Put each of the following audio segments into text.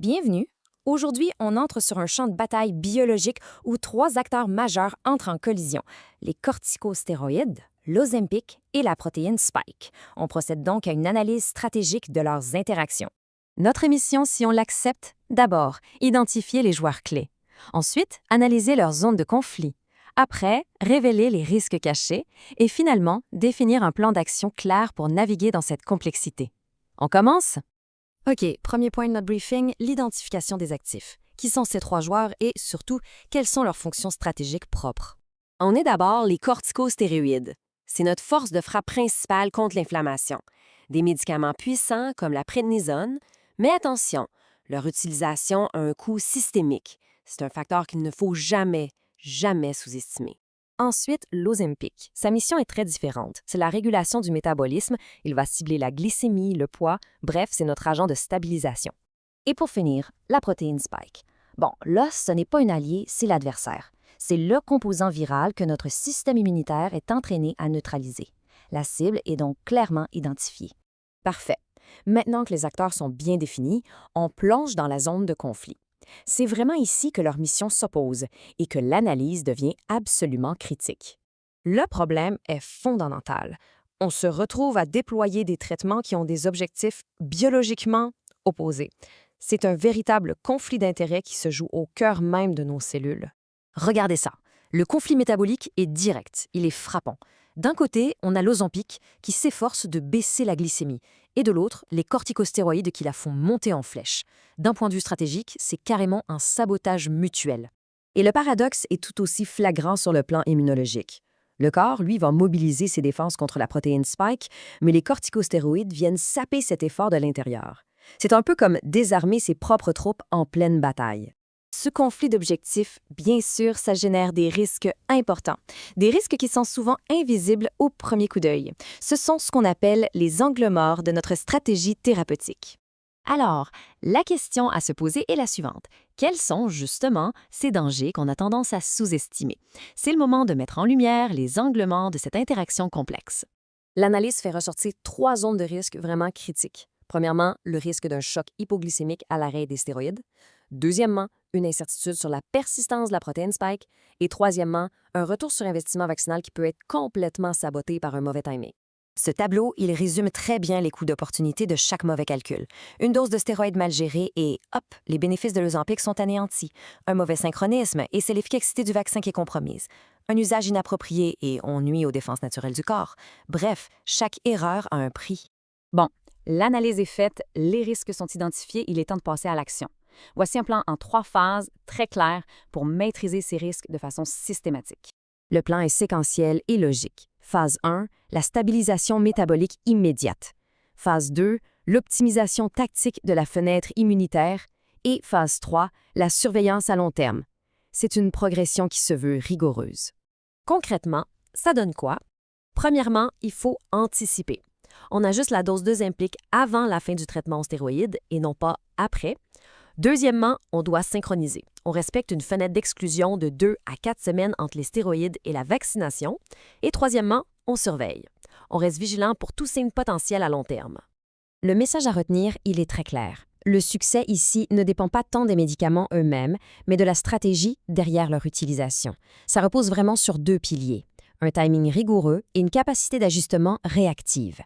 Bienvenue. Aujourd'hui, on entre sur un champ de bataille biologique où trois acteurs majeurs entrent en collision, les corticostéroïdes, l'Ozempic et la protéine Spike. On procède donc à une analyse stratégique de leurs interactions. Notre émission, si on l'accepte, d'abord, identifier les joueurs clés. Ensuite, analyser leurs zones de conflit. Après, révéler les risques cachés. Et finalement, définir un plan d'action clair pour naviguer dans cette complexité. On commence? OK, premier point de notre briefing, l'identification des actifs. Qui sont ces trois joueurs et, surtout, quelles sont leurs fonctions stratégiques propres? On est d'abord les corticostéroïdes. C'est notre force de frappe principale contre l'inflammation. Des médicaments puissants comme la prednisone, mais attention, leur utilisation a un coût systémique. C'est un facteur qu'il ne faut jamais sous-estimer. Ensuite, l'Ozempic. Sa mission est très différente. C'est la régulation du métabolisme. Il va cibler la glycémie, le poids. Bref, c'est notre agent de stabilisation. Et pour finir, la protéine Spike. Bon, là, ce n'est pas un allié, c'est l'adversaire. C'est le composant viral que notre système immunitaire est entraîné à neutraliser. La cible est donc clairement identifiée. Parfait. Maintenant que les acteurs sont bien définis, on plonge dans la zone de conflit. C'est vraiment ici que leur mission s'oppose et que l'analyse devient absolument critique. Le problème est fondamental. On se retrouve à déployer des traitements qui ont des objectifs biologiquement opposés. C'est un véritable conflit d'intérêts qui se joue au cœur même de nos cellules. Regardez ça. Le conflit métabolique est direct, il est frappant. D'un côté, on a l'Ozempic qui s'efforce de baisser la glycémie, et de l'autre, les corticostéroïdes qui la font monter en flèche. D'un point de vue stratégique, c'est carrément un sabotage mutuel. Et le paradoxe est tout aussi flagrant sur le plan immunologique. Le corps, lui, va mobiliser ses défenses contre la protéine Spike, mais les corticostéroïdes viennent saper cet effort de l'intérieur. C'est un peu comme désarmer ses propres troupes en pleine bataille. Ce conflit d'objectifs, bien sûr, ça génère des risques importants. Des risques qui sont souvent invisibles au premier coup d'œil. Ce sont ce qu'on appelle les angles morts de notre stratégie thérapeutique. Alors, la question à se poser est la suivante. Quels sont justement ces dangers qu'on a tendance à sous-estimer? C'est le moment de mettre en lumière les angles morts de cette interaction complexe. L'analyse fait ressortir trois zones de risque vraiment critiques. Premièrement, le risque d'un choc hypoglycémique à l'arrêt des stéroïdes. Deuxièmement, une incertitude sur la persistance de la protéine Spike. Et troisièmement, un retour sur investissement vaccinal qui peut être complètement saboté par un mauvais timing. Ce tableau, il résume très bien les coûts d'opportunité de chaque mauvais calcul. Une dose de stéroïdes mal gérée et, hop, les bénéfices de l'Ozempic sont anéantis. Un mauvais synchronisme et c'est l'efficacité du vaccin qui est compromise. Un usage inapproprié et on nuit aux défenses naturelles du corps. Bref, chaque erreur a un prix. Bon, l'analyse est faite, les risques sont identifiés, il est temps de passer à l'action. Voici un plan en 3 phases, très clair, pour maîtriser ces risques de façon systématique. Le plan est séquentiel et logique. Phase 1, la stabilisation métabolique immédiate. Phase 2, l'optimisation tactique de la fenêtre immunitaire. Et phase 3, la surveillance à long terme. C'est une progression qui se veut rigoureuse. Concrètement, ça donne quoi? Premièrement, il faut anticiper. On ajuste la dose d'Ozempic avant la fin du traitement aux stéroïdes et non pas après. Deuxièmement, on doit synchroniser. On respecte une fenêtre d'exclusion de 2 à 4 semaines entre les stéroïdes et la vaccination. Et troisièmement, on surveille. On reste vigilant pour tout signe potentiel à long terme. Le message à retenir, il est très clair. Le succès ici ne dépend pas tant des médicaments eux-mêmes, mais de la stratégie derrière leur utilisation. Ça repose vraiment sur 2 piliers, un timing rigoureux et une capacité d'ajustement réactive.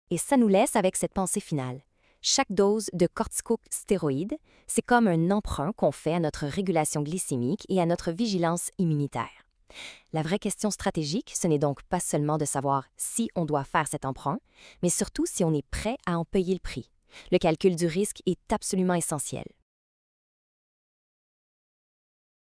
Et ça nous laisse avec cette pensée finale. Chaque dose de corticostéroïdes, c'est comme un emprunt qu'on fait à notre régulation glycémique et à notre vigilance immunitaire. La vraie question stratégique, ce n'est donc pas seulement de savoir si on doit faire cet emprunt, mais surtout si on est prêt à en payer le prix. Le calcul du risque est absolument essentiel.